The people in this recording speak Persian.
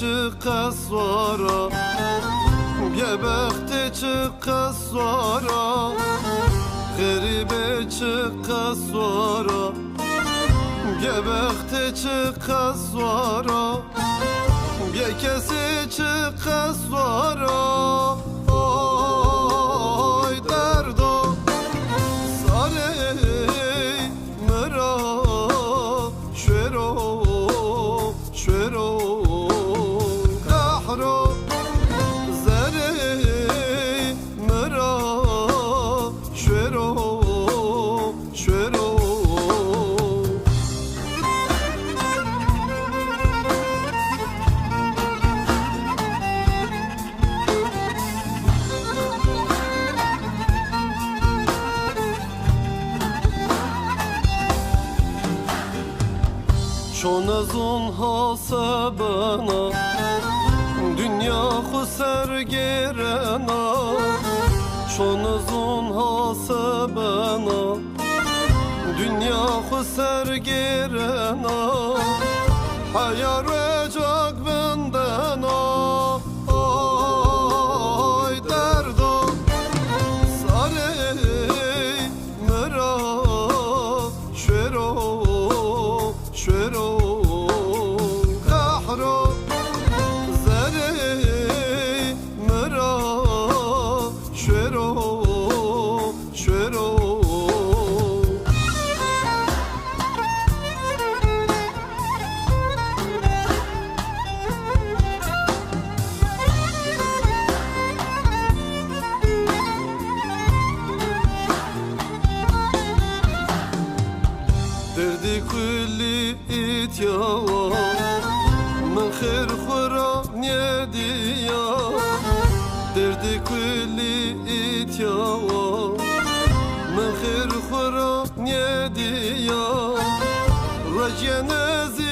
قصوارا gebekte çık kasvara Garibe çık kasvara gebekte çık kasvara Gekesi çık kasvara Oy derdo Sare Mera Şero Şero Kahro چون از اون حسابنا dünya خسرگرنا چون از اون حسابنا dünya خسرگرنا حیار جاگ بندنا آی دردو سالی مرا شروع شروع قهرو زری مرا شروع شروع دردی کلی اتیاوا من خیر خورا نیدیا دردی کلی اتیاوا من خیر خورا نیدیا رجی نزی